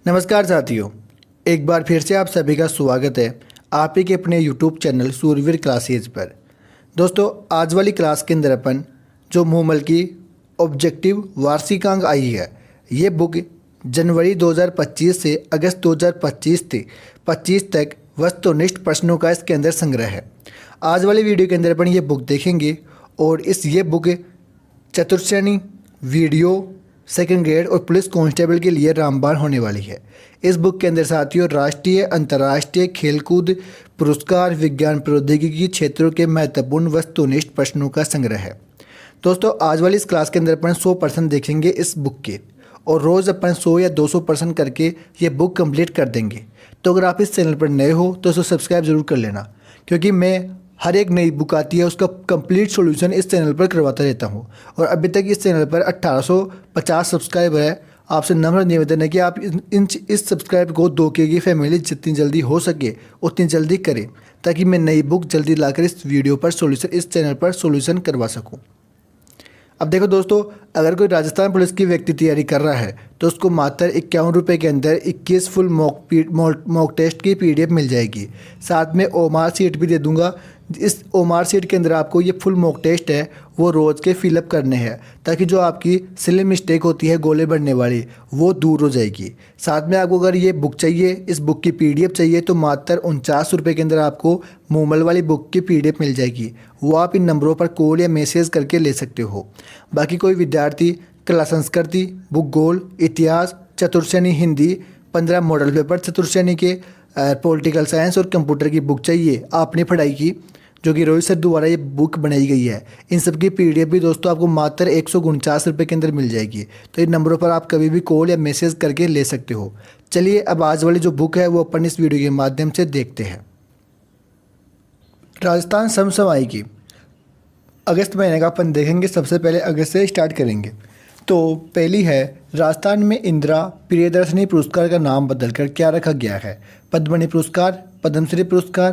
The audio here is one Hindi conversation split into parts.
नमस्कार साथियों, एक बार फिर से आप सभी का स्वागत है आप ही के अपने YouTube चैनल सूरवीर क्लासेज पर। दोस्तों, आज वाली क्लास के अंदर अपन जो मूमल की ऑब्जेक्टिव वार्षिकांक आई है, ये बुक जनवरी 2025 से अगस्त 2025 तक वस्तुनिष्ठ प्रश्नों का इसके अंदर संग्रह है। आज वाली वीडियो के अंदर अपन ये बुक देखेंगे और ये बुक चतुर्थ श्रेणी, वीडियो, सेकंड ग्रेड और पुलिस कांस्टेबल के लिए रामबाण होने वाली है। इस बुक के अंदर साथियों राष्ट्रीय, अंतर्राष्ट्रीय खेलकूद पुरस्कार, विज्ञान प्रौद्योगिकी क्षेत्रों के महत्वपूर्ण वस्तुनिष्ठ प्रश्नों का संग्रह है। दोस्तों, आज वाली इस क्लास के अंदर अपन 100 प्रश्न देखेंगे इस बुक के, और रोज़ अपन 100 या 200 प्रश्न करके ये बुक कंप्लीट कर देंगे। तो अगर आप इस चैनल पर नए हो तो इसे सब्सक्राइब जरूर कर लेना, क्योंकि मैं हर एक नई बुक आती है उसका कंप्लीट सॉल्यूशन इस चैनल पर करवाता रहता हूँ। और अभी तक इस चैनल पर 1850 सब्सक्राइबर है। आपसे नम्र निवेदन है कि आप इस सब्सक्राइब को 2K की फैमिली जितनी जल्दी हो सके उतनी जल्दी करें, ताकि मैं नई बुक जल्दी लाकर इस वीडियो पर सॉल्यूशन, इस चैनल पर सॉल्यूशन करवा सकूँ। अब देखो दोस्तों, अगर कोई राजस्थान पुलिस की व्यक्ति तैयारी कर रहा है तो उसको मात्र 51 रुपये के अंदर 21 फुल मॉक टेस्ट की PDF मिल जाएगी। साथ में OMR सीट भी दे दूंगा। इस OMR सीट के अंदर आपको ये फुल मॉक टेस्ट है वो रोज़ के फिलअप करने हैं, ताकि जो आपकी सिली मिस्टेक होती है गोले बढ़ने वाली, वो दूर हो जाएगी। साथ में आपको अगर ये बुक चाहिए, इस बुक की PDF चाहिए, तो मात्र 49 रुपये के अंदर आपको मूमल वाली बुक की PDF मिल जाएगी। वो आप इन नंबरों पर कॉल या मैसेज करके ले सकते हो। बाकी कोई विद्यार्थी कला संस्कृति, भूगोल, इतिहास, चतुर्थ श्रेणी हिंदी, 15 मॉडल पेपर चतुर्थ श्रेणी के, पॉलिटिकल साइंस और कंप्यूटर की बुक चाहिए आपने पढ़ाई की, जो कि रोहित सर द्वारा ये बुक बनाई गई है, इन सब की PDF भी दोस्तों आपको मात्र 149 रुपये के अंदर मिल जाएगी। तो इन नंबरों पर आप कभी भी कॉल या मैसेज करके ले सकते हो। चलिए अब आज वाली जो बुक है वो अपन इस वीडियो के माध्यम से देखते हैं। राजस्थान समसामयिकी अगस्त महीने का अपन देखेंगे। सबसे पहले अगस्त से स्टार्ट करेंगे। तो पहली है, राजस्थान में इंदिरा प्रियदर्शनी पुरस्कार का नाम बदलकर क्या रखा गया है? पद्मणि पुरस्कार, पद्मश्री पुरस्कार,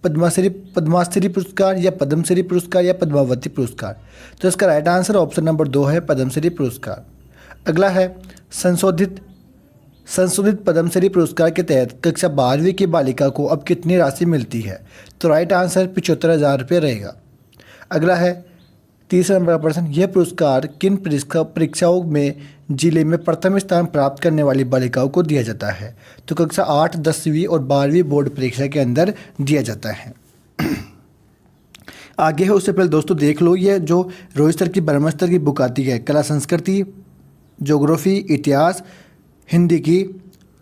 पद्माश्री पुरस्कार या पद्मश्री पुरस्कार या पद्मावती पुरस्कार? तो इसका राइट आंसर ऑप्शन नंबर 2 है, पद्मश्री पुरस्कार। अगला है, संशोधित पद्मश्री पुरस्कार के तहत कक्षा 12वीं की बालिका को अब कितनी राशि मिलती है? तो राइट आंसर 75,000 रुपये रहेगा। अगला है, तीसरा नंबर का प्रश्न, यह पुरस्कार किन परीक्षाओं में जिले में प्रथम स्थान प्राप्त करने वाली बालिकाओं को दिया जाता है? तो कक्षा 8, 10वीं और 12वीं बोर्ड परीक्षा के अंदर दिया जाता है। आगे है, उससे पहले दोस्तों देख लो, ये जो रोहित सर की ब्रह्म स्तर की बुक आती है, कला संस्कृति, ज्योग्राफी, इतिहास, हिंदी की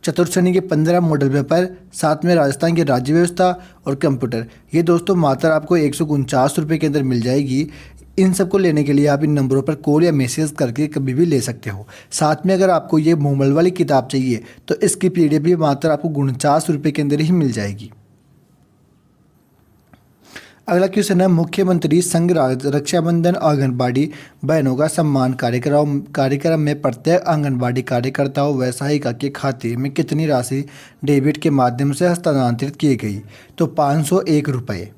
चतुर्थ श्रेणी के 15 मॉडल पेपर, साथ में राजस्थान की राज्य व्यवस्था और कंप्यूटर, ये दोस्तों मात्र आपको 149 रुपये के अंदर मिल जाएगी। इन सब को लेने के लिए आप इन नंबरों पर कॉल या मैसेज करके कभी भी ले सकते हो। साथ में अगर आपको ये मूमल वाली किताब चाहिए तो इसकी PDF भी मात्र आपको 49 रुपये के अंदर ही मिल जाएगी। अगला क्वेश्चन है, मुख्यमंत्री संघ रक्षाबंधन आंगनबाड़ी बहनों का सम्मान कार्यक्रम में प्रत्येक आंगनबाड़ी कार्यकर्ताओं व सहायिका के खाते में कितनी राशि डेबिट के माध्यम से हस्तांतरित की गई? तो 501 रुपये।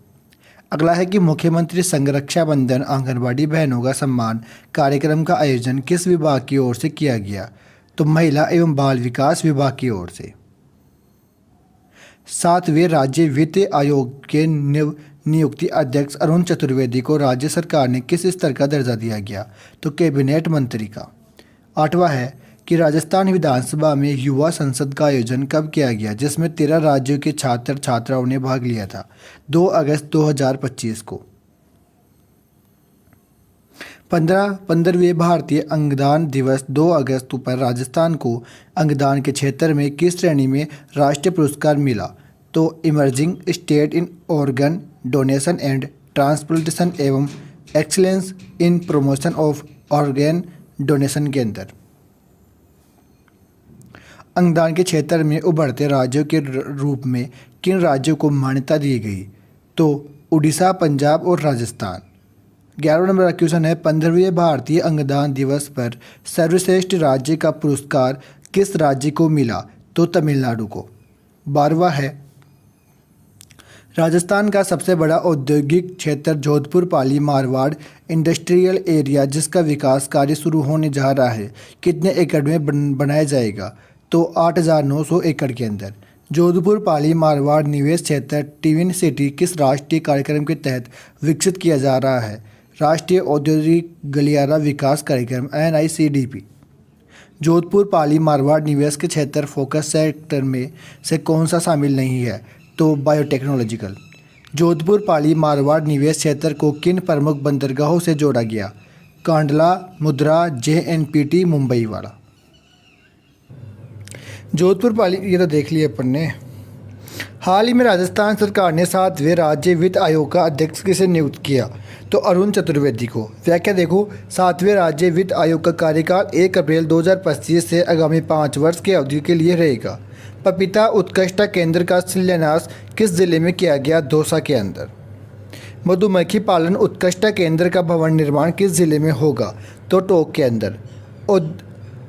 अगला है कि मुख्यमंत्री संघ रक्षाबंधन आंगनबाड़ी बहनों का सम्मान कार्यक्रम का आयोजन किस विभाग की ओर से किया गया? तो महिला एवं बाल विकास विभाग की ओर से। 7वें राज्य वित्त आयोग के नियुक्ति अध्यक्ष अरुण चतुर्वेदी को राज्य सरकार ने किस स्तर का दर्जा दिया गया? तो कैबिनेट मंत्री का। 8वां है कि राजस्थान विधानसभा में युवा संसद का आयोजन कब किया गया, जिसमें 13 राज्यों के छात्र छात्राओं ने भाग लिया था? 2 अगस्त 2025 को। 15वें भारतीय अंगदान दिवस 2 अगस्त पर राजस्थान को अंगदान के क्षेत्र में किस श्रेणी में राष्ट्रीय पुरस्कार मिला? तो emerging state in organ donation and transplantation एवं excellence in promotion of organ donation के अंदर। अंगदान के क्षेत्र में उभरते राज्यों के रूप में किन राज्यों को मान्यता दी गई? तो उड़ीसा, पंजाब और राजस्थान। 11वां नंबर का क्वेश्चन है, 15वें भारतीय अंगदान दिवस पर सर्वश्रेष्ठ राज्य का पुरस्कार किस राज्य को मिला? तो तमिलनाडु को। 12वां है, राजस्थान का सबसे बड़ा औद्योगिक क्षेत्र जोधपुर पाली मारवाड़ इंडस्ट्रियल एरिया, जिसका विकास कार्य शुरू होने जा रहा है, कितने एकड़ में बनाया जाएगा? तो 8,900 एकड़ के अंदर। जोधपुर पाली मारवाड़ निवेश क्षेत्र ट्विन सिटी किस राष्ट्रीय कार्यक्रम के तहत विकसित किया जा रहा है? राष्ट्रीय औद्योगिक गलियारा विकास कार्यक्रम NICDP। जोधपुर पाली मारवाड़ निवेश के क्षेत्र फोकस सेक्टर में से कौन सा शामिल नहीं है? तो बायोटेक्नोलॉजिकल। जोधपुर पाली मारवाड़ निवेश क्षेत्र को किन प्रमुख बंदरगाहों से जोड़ा गया? कांडला, मुद्रा, JNPT, मुंबई वाला। जोधपुर पाली ये तो देख लिया अपन ने। हाल ही में राजस्थान सरकार ने 7वें राज्य वित्त आयोग का अध्यक्ष किसे नियुक्त किया? तो अरुण चतुर्वेदी को। व्याख्या देखो, 7वें राज्य वित्त आयोग का कार्यकाल 1 अप्रैल 2025 से आगामी 5 वर्ष की अवधि के लिए रहेगा। पपीता उत्कृष्टता केंद्र का शिलान्यास किस जिले में किया गया? दौसा के अंदर। मधुमक्खी पालन उत्कृष्टता केंद्र का भवन निर्माण किस जिले में होगा? तो टोंक के अंदर।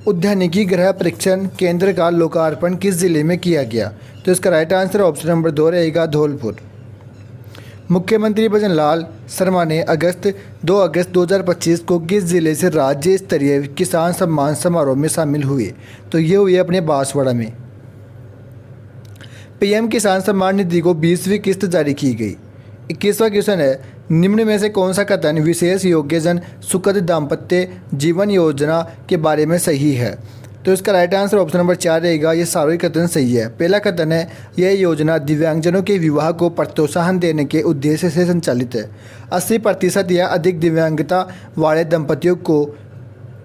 उद्यानिकी ग्रह परीक्षण केंद्र का लोकार्पण किस जिले में किया गया? तो इसका राइट आंसर ऑप्शन नंबर 2 रहेगा, धौलपुर। मुख्यमंत्री भजन लाल शर्मा ने 2 अगस्त 2025 को किस जिले से राज्य स्तरीय किसान सम्मान समारोह में शामिल हुए? तो ये हुए अपने बांसवाड़ा में। PM किसान सम्मान निधि को 20वीं किस्त जारी की गई। 21वां क्वेश्चन है, निम्न में से कौन सा कथन विशेष योग्यजन सुखद दाम्पत्य जीवन योजना के बारे में सही है? तो इसका राइट आंसर ऑप्शन नंबर 4 रहेगा, ये सारे कथन सही है। पहला कथन है, यह योजना दिव्यांगजनों के विवाह को प्रोत्साहन देने के उद्देश्य से संचालित है। 80% या अधिक दिव्यांगता वाले दंपतियों को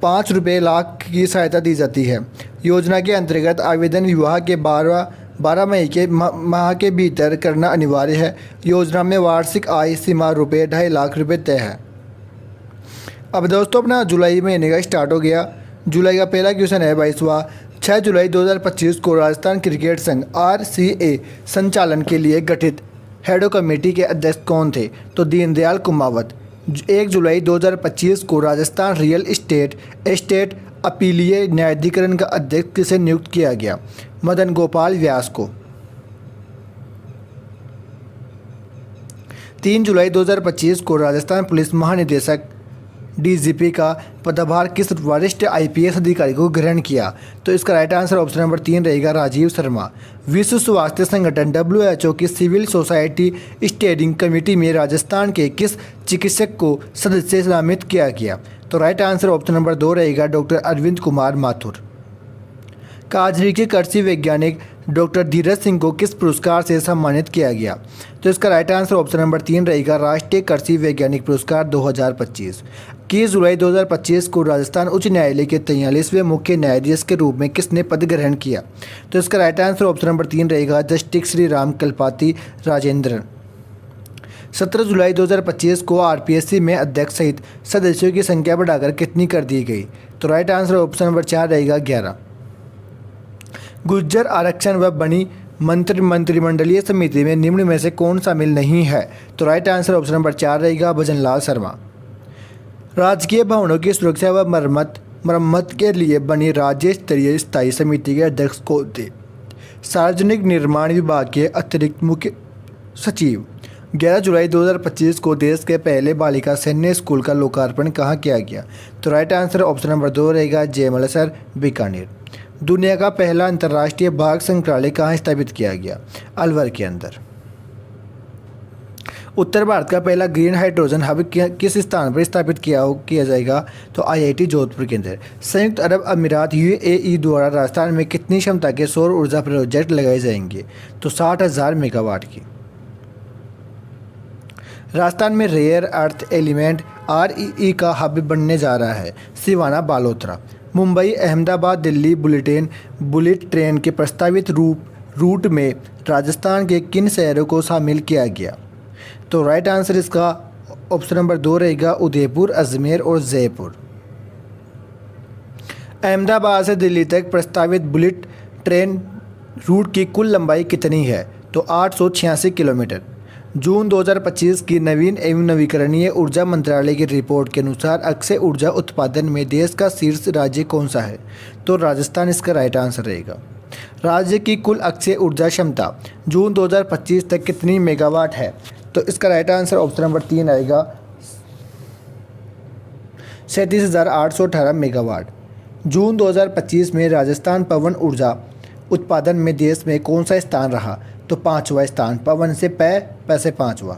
5 रुपये लाख की सहायता दी जाती है। योजना के अंतर्गत आवेदन विवाह के 12 मई के माह के भीतर करना अनिवार्य है। योजना में वार्षिक आय सीमा ₹2.5 लाख तय है। अब दोस्तों अपना जुलाई महीने का स्टार्ट हो गया। जुलाई का पहला क्वेश्चन है 22वां, 6 जुलाई 2025 को राजस्थान क्रिकेट संघ RCA संचालन के लिए गठित हेडो कमेटी के अध्यक्ष कौन थे? तो दीनदयाल कुमावत। 1 जुलाई 2025 को राजस्थान रियल एस्टेट अपीलीय न्यायाधिकरण का अध्यक्ष किसे नियुक्त किया गया? मदन गोपाल व्यास को। 3 जुलाई 2025 को राजस्थान पुलिस महानिदेशक DGP का पदभार किस वरिष्ठ IPS अधिकारी को ग्रहण किया? तो इसका राइट आंसर ऑप्शन नंबर 3 रहेगा, राजीव शर्मा। विश्व स्वास्थ्य संगठन WHO की सिविल सोसाइटी स्टीयरिंग कमेटी में राजस्थान के किस चिकित्सक को सदस्य नामित किया गया? तो राइट आंसर ऑप्शन नंबर 2 रहेगा, डॉक्टर अरविंद कुमार माथुर। काजरी के कृषि वैज्ञानिक डॉक्टर धीरज सिंह को किस पुरस्कार से सम्मानित किया गया? तो इसका राइट आंसर ऑप्शन नंबर 3 रहेगा, राष्ट्रीय कृषि वैज्ञानिक पुरस्कार 2025। 21 जुलाई 2025 को राजस्थान उच्च न्यायालय के 43वें मुख्य न्यायाधीश के रूप में किसने पद ग्रहण किया? तो इसका राइट आंसर ऑप्शन नंबर 3 रहेगा, जस्टिस श्री राम कलपाती राजेंद्रन। 17 जुलाई 2025 को RPSC में अध्यक्ष सहित सदस्यों की संख्या बढ़ाकर कितनी कर दी गई? तो राइट आंसर ऑप्शन नंबर 4 रहेगा, 11। गुर्जर आरक्षण व बनी मंत्रिमंडलीय समिति में निम्न में से कौन शामिल नहीं है? तो राइट आंसर ऑप्शन नंबर 4 रहेगा, भजन लाल शर्मा। राजकीय भवनों की सुरक्षा व मरम्मत के लिए बनी राज्य स्तरीय स्थायी समिति के अध्यक्ष कौन थे? सार्वजनिक निर्माण विभाग के अतिरिक्त मुख्य सचिव। 11 जुलाई 2025 को देश के पहले बालिका सैन्य स्कूल का लोकार्पण कहाँ किया गया? तो राइट आंसर ऑप्शन नंबर 2 रहेगा, जयमलसर, बीकानेर। दुनिया का पहला अंतर्राष्ट्रीय बाघ संग्रहालय कहाँ स्थापित किया गया? अलवर के अंदर। उत्तर भारत का पहला ग्रीन हाइड्रोजन हब किस स्थान पर स्थापित किया जाएगा? तो IIT जोधपुर के अंदर। संयुक्त अरब अमीरात UAE द्वारा राजस्थान में कितनी क्षमता के सौर ऊर्जा प्रोजेक्ट लगाए जाएंगे? तो 60,000 मेगावाट की। राजस्थान में रेयर अर्थ एलिमेंट REE का हब बनने जा रहा है। सिवाना, बालोतरा। मुंबई अहमदाबाद दिल्ली बुलेट ट्रेन के प्रस्तावित रूट में राजस्थान के किन शहरों को शामिल किया गया? तो राइट आंसर इसका ऑप्शन नंबर 2 रहेगा, उदयपुर, अजमेर और जयपुर। अहमदाबाद से दिल्ली तक प्रस्तावित बुलेट ट्रेन रूट की कुल लंबाई कितनी है? तो 886 किलोमीटर। जून 2025 की नवीन एवं नवीकरणीय ऊर्जा मंत्रालय की रिपोर्ट के अनुसार अक्षय ऊर्जा उत्पादन में देश का शीर्ष राज्य कौन सा है? तो राजस्थान इसका राइट आंसर रहेगा। राज्य की कुल अक्षय ऊर्जा क्षमता जून 2025 तक कितनी मेगावाट है? तो इसका राइट आंसर ऑप्शन नंबर 3 आएगा, 37,818 मेगावाट। जून 2025 में राजस्थान पवन ऊर्जा उत्पादन में देश में कौन सा स्थान रहा? तो 5वां स्थान। पवन से पैसे 5वां।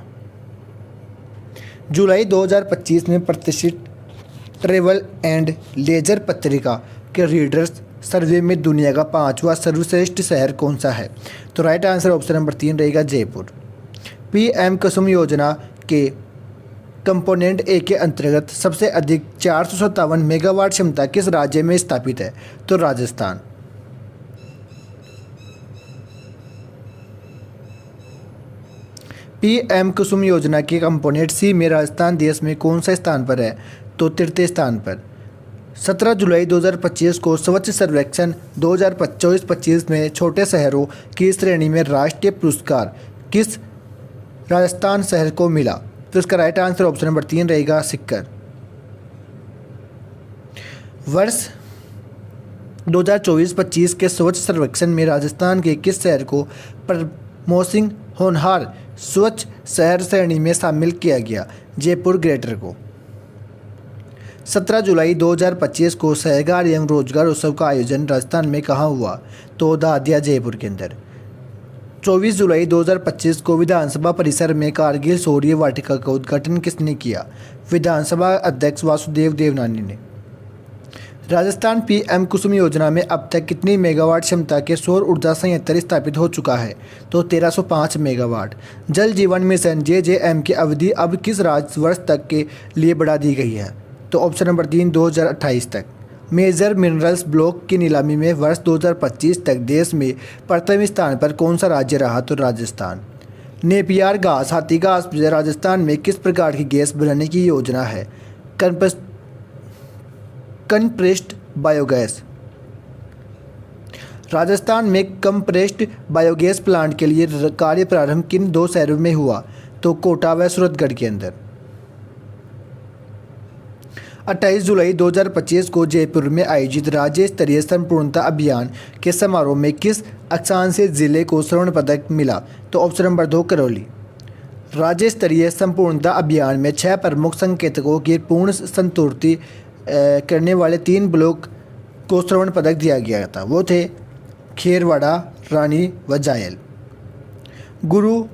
जुलाई 2025 में प्रतिष्ठित ट्रेवल एंड लेजर पत्रिका के रीडर्स सर्वे में दुनिया का 5वां सर्वश्रेष्ठ शहर कौन सा है? तो राइट आंसर ऑप्शन नंबर 3 रहेगा जयपुर। पीएम कुसुम योजना के कंपोनेंट ए के अंतर्गत सबसे अधिक 457 मेगावाट क्षमता किस राज्य में स्थापित है? तो राजस्थान। पीएम कुसुम योजना के कंपोनेंट सी में राजस्थान देश में कौन सा स्थान पर है? तो 3रे स्थान पर। 17 जुलाई 2025 को स्वच्छ सर्वेक्षण 2024-25 में छोटे शहरों की श्रेणी में राष्ट्रीय पुरस्कार किस राजस्थान शहर को मिला? तो इसका राइट आंसर ऑप्शन नंबर 3 रहेगा सीकर। वर्ष 2024-25 के स्वच्छ सर्वेक्षण में राजस्थान के किस शहर को प्रमोसिंग होनहार स्वच्छ शहर श्रेणी में शामिल किया गया? जयपुर ग्रेटर को। 17 जुलाई 2025 को सहकार एवं रोजगार उत्सव का आयोजन राजस्थान में कहाँ हुआ? तो दादिया जयपुर के अंदर। 24 जुलाई 2025 को विधानसभा परिसर में कारगिल शौर्य वाटिका का उद्घाटन किसने किया? विधानसभा अध्यक्ष वासुदेव देवनानी ने। राजस्थान पीएम कुसुम योजना में अब तक कितनी मेगावाट क्षमता के सौर ऊर्जा संयंत्र स्थापित हो चुका है? तो 1305 मेगावाट। जल जीवन मिशन JJM की अवधि अब किस वर्ष तक के लिए बढ़ा दी गई है? तो ऑप्शन नंबर 3 2028 तक। मेजर मिनरल्स ब्लॉक की नीलामी में वर्ष 2025 तक देश में प्रथम स्थान पर कौन सा राज्य रहा? तो राजस्थान। नेपियर घास हाथी घास राजस्थान में किस प्रकार की गैस बनाने की योजना है? Compressed biogas. राजस्थान में कंप्रेस्ड बायोगैस प्लांट के लिए कार्य प्रारंभ किन 2 शहरों में हुआ? तो कोटा व सूरतगढ़ के अंदर। 28 जुलाई 2025 को जयपुर में आयोजित राज्य स्तरीय संपूर्णता अभियान के समारोह में किस अक्षांशीय जिले को स्वर्ण पदक मिला? तो ऑप्शन नंबर 2 करौली। राज्य स्तरीय संपूर्णता अभियान में 6 प्रमुख संकेतकों की पूर्ण संतुष्टि करने वाले 3 ब्लॉक को स्वर्ण पदक दिया गया था। वो थे खेरवाड़ा, रानी व जायल। गुरु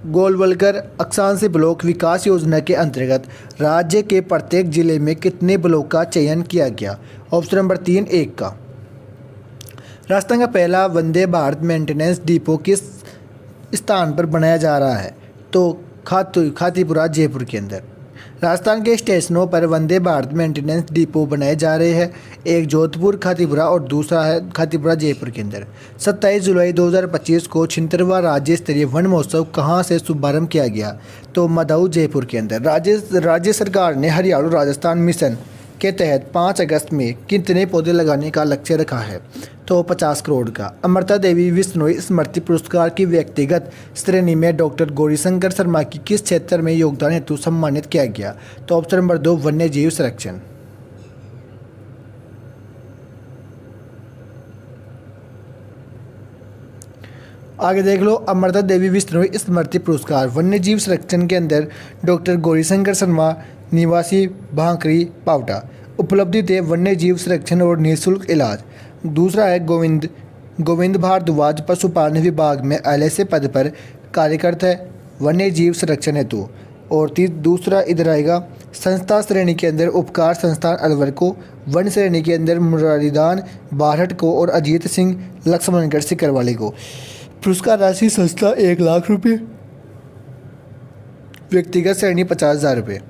गोलवलकर अक्षांशीय ब्लॉक विकास योजना के अंतर्गत राज्य के प्रत्येक जिले में कितने ब्लॉक का चयन किया गया? ऑप्शन नंबर 3 1 का। राजस्थान का पहला वंदे भारत मेंटेनेंस डिपो किस स्थान पर बनाया जा रहा है? तो खातीपुरा जयपुर के अंदर। राजस्थान के स्टेशनों पर वंदे भारत मेंटेनेंस डिपो बनाए जा रहे हैं। एक जोधपुर खातीपुरा और दूसरा है खातीपुरा जयपुर के अंदर। 27 जुलाई 2025 को 76वां राज्य स्तरीय वन महोत्सव कहाँ से शुभारंभ किया गया? तो मदाऊ जयपुर के अंदर। राज्य सरकार ने हरियाणा राजस्थान मिशन के तहत 5 अगस्त में कितने पौधे लगाने का लक्ष्य रखा है? तो 50 करोड़ का। अमृता देवी विश्नोई स्मृति पुरस्कार की व्यक्तिगत श्रेणी में डॉक्टर गौरीशंकर शर्मा की किस क्षेत्र में योगदान हेतु सम्मानित किया गया? तो ऑप्शन नंबर 2 वन्य जीव संरक्षण। आगे देख लो, अमृता देवी विश्नोई स्मृति पुरस्कार वन्य जीव संरक्षण के अंदर डॉक्टर गौरीशंकर शर्मा निवासी भांकरी पावटा। उपलब्धि थे वन्य जीव संरक्षण और निःशुल्क इलाज। दूसरा है गोविंद भारद्वाज पशुपालन विभाग में LSA पद पर कार्यरत है वन्य जीव संरक्षण हेतु। और दूसरा इधर आएगा संस्था श्रेणी के अंदर उपकार संस्थान अलवर को, वन श्रेणी के अंदर मुरारीदान बारहट को और अजीत सिंह लक्ष्मणगढ़ सिकरवाली को। पुरस्कार राशि संस्था 1 लाख रुपये, व्यक्तिगत श्रेणी 50,000 रुपये।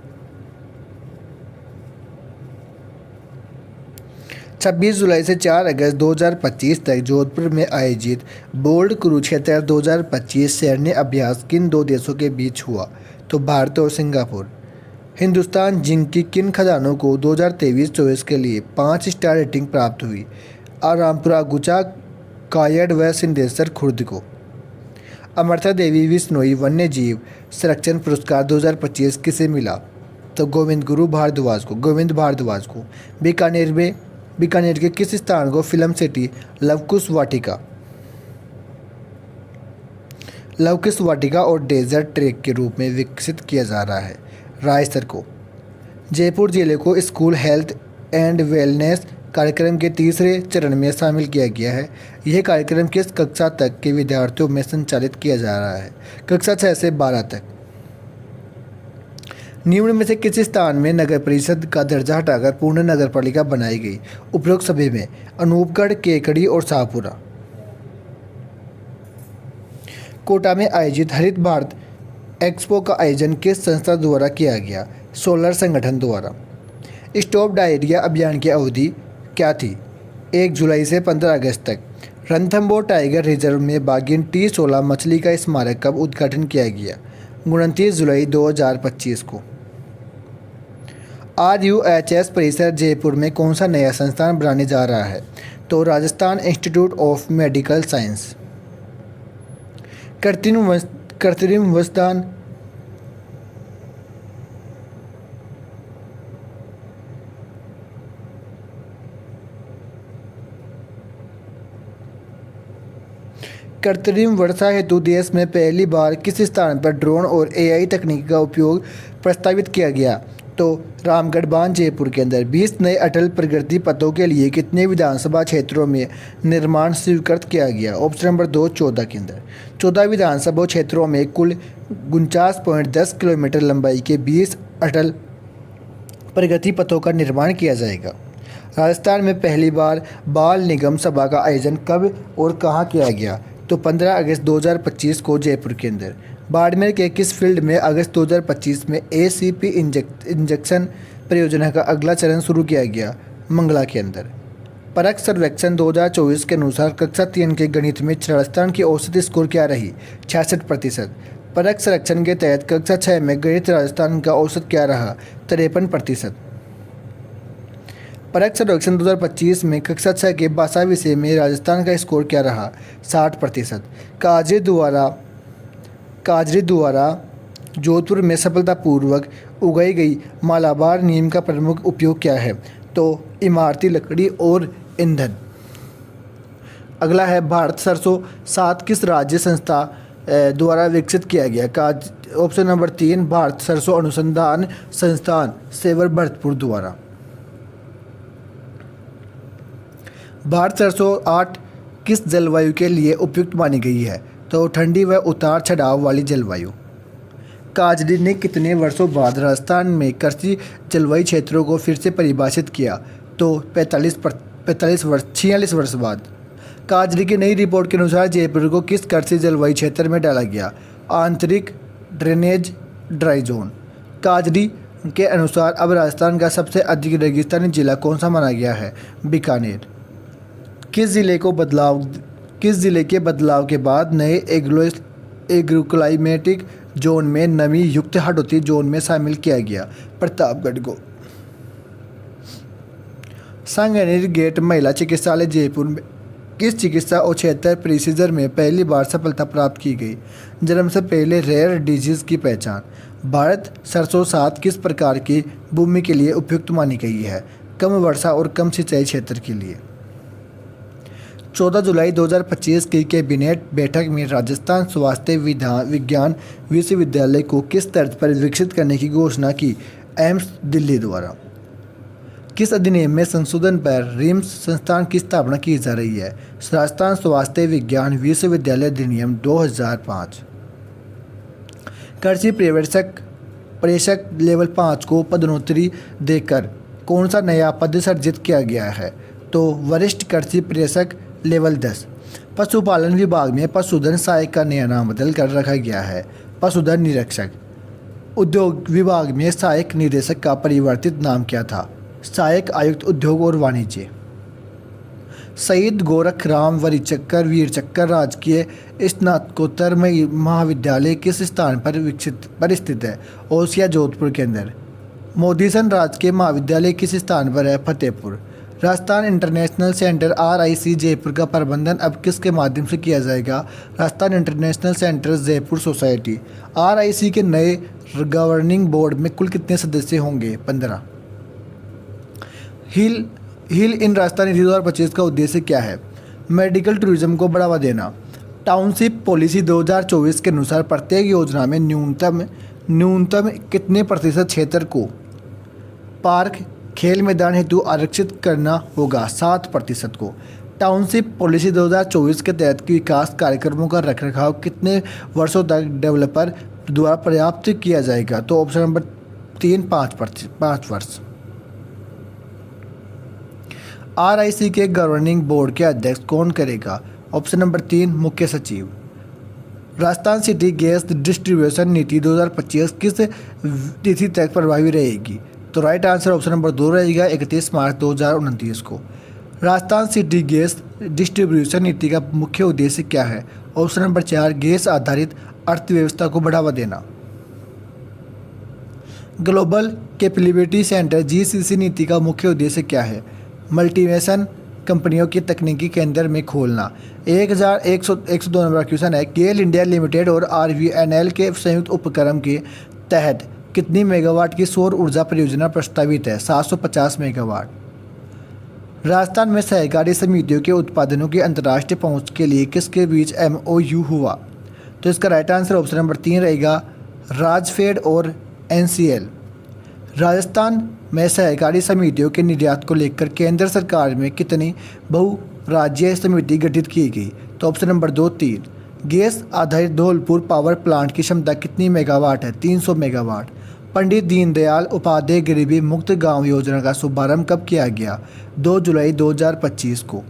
26 जुलाई से 4 अगस्त 2025 तक जोधपुर में आयोजित बोल्ड कुरुक्षेत्र 2025 सैन्य अभ्यास किन 2 देशों के बीच हुआ? तो भारत और सिंगापुर। हिंदुस्तान जिंक की किन खदानों को 2023-24 के लिए 5 स्टार रेटिंग प्राप्त हुई? रामपुरा गुचा, कायड़ व सिंधेश्वर खुर्द को। अमृता देवी विश्नोई वन्य जीव संरक्षण पुरस्कार 2025 किसे मिला? तो गोविंद भारद्वाज को। बीकानेर के किस स्थान को फिल्म सिटी लवकुश वाटिका और डेजर्ट ट्रैक के रूप में विकसित किया जा रहा है? रायसर को। जयपुर जिले को स्कूल हेल्थ एंड वेलनेस कार्यक्रम के तीसरे चरण में शामिल किया गया है। यह कार्यक्रम किस कक्षा तक के विद्यार्थियों में संचालित किया जा रहा है? कक्षा 6 से 12 तक। निम्न में से किस स्थान में नगर परिषद का दर्जा हटाकर पूर्ण नगर पालिका बनाई गई? उपरोक्त सभी में अनूपगढ़, केकड़ी और शाहपुरा। कोटा में आयोजित हरित भारत एक्सपो का आयोजन किस संस्था द्वारा किया गया? सोलर संगठन द्वारा। स्टॉप डायरिया अभियान की अवधि क्या थी? 1 जुलाई से 15 अगस्त तक। रणथंभौर टाइगर रिजर्व में बाघिन T16 मछली का स्मारक कब उद्घाटन किया गया? 29 जुलाई 2025 को। RUHS परिसर जयपुर में कौन सा नया संस्थान बनाने जा रहा है? तो Rajasthan institute of medical science. कृत्रिम वस्तुदान कृत्रिम वर्षा हेतु देश में पहली बार किस स्थान पर ड्रोन और AI तकनीक का उपयोग प्रस्तावित किया गया? तो रामगढ़ बांध जयपुर के अंदर। 20 नए अटल प्रगति पथों के लिए कितने विधानसभा क्षेत्रों में निर्माण स्वीकृत किया गया? ऑप्शन नंबर 2 14 के अंदर। 14 विधानसभा क्षेत्रों में कुल 49.10 किलोमीटर लंबाई के 20 अटल प्रगति पथों का निर्माण किया जाएगा। राजस्थान में पहली बार बाल निगम सभा का आयोजन कब और कहाँ किया गया? तो 15 अगस्त 2025 को जयपुर के अंदर। बाड़मेर के किस फील्ड में अगस्त 2025 में ACP इंजेक्शन परियोजना का अगला चरण शुरू किया गया? मंगला के अंदर। परख सर्वेक्षण 2024 के अनुसार कक्षा 3 के गणित में राजस्थान की औसत स्कोर क्या रही? 66%। परख सर्वेक्षण के तहत कक्षा 6 में गणित राजस्थान का औसत क्या रहा? 53%। परख सर्वेक्षण 2025 में कक्षा 6 के भाषा विषय में राजस्थान का स्कोर क्या रहा? 60%। काजरी द्वारा जोधपुर में सफलतापूर्वक उगाई गई मालाबार नीम का प्रमुख उपयोग क्या है? तो इमारती लकड़ी और ईंधन। अगला है भारत सरसों 7 किस राज्य संस्था द्वारा विकसित किया गया? ऑप्शन नंबर 3 भारत सरसों अनुसंधान संस्थान सेवर भरतपुर द्वारा। भारत सरसों 8 किस जलवायु के लिए उपयुक्त मानी गई है? तो ठंडी व उतार चढ़ाव वाली जलवायु। काजरी ने कितने वर्षों बाद राजस्थान में कृषि जलवायु क्षेत्रों को फिर से परिभाषित किया? तो 46 वर्ष बाद। काजरी की नई रिपोर्ट के अनुसार जयपुर को किस कृषि जलवायु क्षेत्र में डाला गया? आंतरिक ड्रेनेज ड्राई जोन। काजरी के अनुसार अब राजस्थान का सबसे अधिक रेगिस्तानी जिला कौन सा माना गया है? बीकानेर। किस जिले के बदलाव के बाद नए एग्रोक्लाइमेटिक जोन में नमी युक्त हाड़ौती जोन में शामिल किया गया? प्रतापगढ़ को। सांगानेर गेट महिला चिकित्सालय जयपुर में किस चिकित्सा और क्षेत्र प्रोसीजर में पहली बार सफलता प्राप्त की गई? जन्म से पहले रेयर डिजीज की पहचान। भारत सरसों 7 किस प्रकार की भूमि के लिए उपयुक्त मानी गई है? कम वर्षा और कम सिंचाई क्षेत्र के लिए। 14 जुलाई 2025 की कैबिनेट बैठक में राजस्थान स्वास्थ्य विज्ञान विश्वविद्यालय को किस तर्ज पर विकसित करने की घोषणा की? एम्स दिल्ली द्वारा। किस अधिनियम में संशोधन पर रिम्स संस्थान की स्थापना की जा रही है? राजस्थान स्वास्थ्य विज्ञान विश्वविद्यालय अधिनियम 2005। कृषि प्रेषक लेवल 5 को पदोन्नति देकर कौन सा नया पद सृजित किया गया है? तो वरिष्ठ कृषि प्रेषक लेवल 10। पशुपालन विभाग में पशुधन सहायक का नया नाम बदल कर रखा गया है पशुधन निरीक्षक। उद्योग विभाग में सहायक निदेशक का परिवर्तित नाम क्या था? सहायक आयुक्त उद्योग और वाणिज्य। शहीद गोरखराम वीर चक्कर राजकीय स्नातकोत्तर महाविद्यालय किस स्थान पर स्थित है? ओसिया जोधपुर के अंदर। मोदीसन राजकीय महाविद्यालय किस स्थान पर है? Fatehpur. Rajasthan international centre RIC Jaipur का प्रबंधन अब किसके माध्यम से किया जाएगा? Rajasthan international centre Jaipur society. RIC के नए गवर्निंग बोर्ड में कुल कितने सदस्य होंगे? 15। हिल इन राजस्थान नीति 2025 का उद्देश्य क्या है? मेडिकल टूरिज्म को बढ़ावा देना। टाउनशिप पॉलिसी 2024 के अनुसार प्रत्येक योजना में न्यूनतम कितने प्रतिशत क्षेत्र को पार्क खेल मैदान हेतु आरक्षित करना होगा 7% को। टाउनशिप पॉलिसी 2024 के तहत विकास कार्यक्रमों का रखरखाव कितने वर्षों तक डेवलपर द्वारा पर्याप्त किया जाएगा? तो ऑप्शन नंबर 3 5 वर्ष। RIC के गवर्निंग बोर्ड के अध्यक्ष कौन करेगा? ऑप्शन नंबर 3 मुख्य सचिव। राजस्थान सिटी गैस डिस्ट्रीब्यूशन नीति 2025 किस तिथि तक प्रभावी रहेगी? तो राइट आंसर ऑप्शन नंबर 2 रहेगा 31 मार्च 2029 को। राजस्थान सिटी गैस डिस्ट्रीब्यूशन नीति का मुख्य उद्देश्य क्या है? ऑप्शन नंबर 4 गैस आधारित अर्थव्यवस्था को बढ़ावा देना। ग्लोबल कैपेबिलिटी सेंटर GCC नीति का मुख्य उद्देश्य क्या है? मल्टीनेशनल कंपनियों की तकनीकी केंद्र में खोलना। 1102 नंबर क्वेश्चन है, गेल इंडिया लिमिटेड और RVNL के संयुक्त उपक्रम के तहत कितनी मेगावाट की सौर ऊर्जा परियोजना प्रस्तावित है? 750 मेगावाट। राजस्थान में सहकारी समितियों के उत्पादनों की अंतर्राष्ट्रीय पहुंच के लिए किसके बीच MOU हुआ? तो इसका राइट आंसर ऑप्शन नंबर 3 रहेगा राजफेड और NCL। राजस्थान में सहकारी समितियों के निर्यात को लेकर केंद्र सरकार में कितनी बहुराज्यीय समिति गठित की गई? तो ऑप्शन नंबर 2 3। गैस आधारित धौलपुर पावर प्लांट की क्षमता कितनी मेगावाट है? 300 मेगावाट। पंडित दीनदयाल उपाध्याय गरीबी मुक्त गांव योजना का शुभारंभ कब किया गया? 2 जुलाई 2025 को।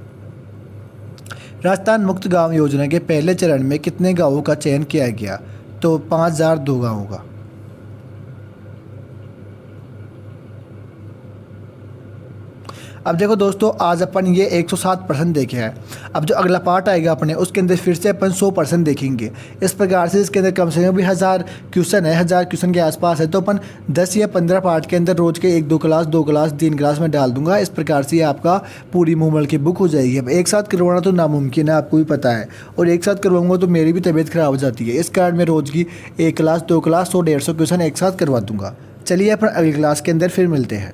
राजस्थान मुक्त गांव योजना के पहले चरण में कितने गांवों का चयन किया गया? तो 5002 गांवों का। अब देखो दोस्तों, आज अपन ये 107% देखे हैं। अब जो अगला पार्ट आएगा अपने, उसके अंदर फिर से अपन 100% देखेंगे। इस प्रकार से इसके अंदर कम से कम भी 1000 क्वेश्चन है, 1000 क्वेश्चन के आसपास है। तो अपन 10 या 15 पार्ट के अंदर रोज के 1-2 क्लास, 2 क्लास, 3 क्लास में डाल दूंगा। इस प्रकार से आपका पूरी मूमल की बुक हो जाएगी। अब एक साथ करवाना तो नामुमकिन है, आपको भी पता है, और एक साथ करवाऊंगा तो मेरी भी तबीयत खराब हो जाती है। इस कारण मैं रोज की 1 क्लास, 2 क्लास, 100-150 क्वेश्चन एक साथ करवा दूंगा। चलिए अपन अगली क्लास के अंदर फिर मिलते हैं।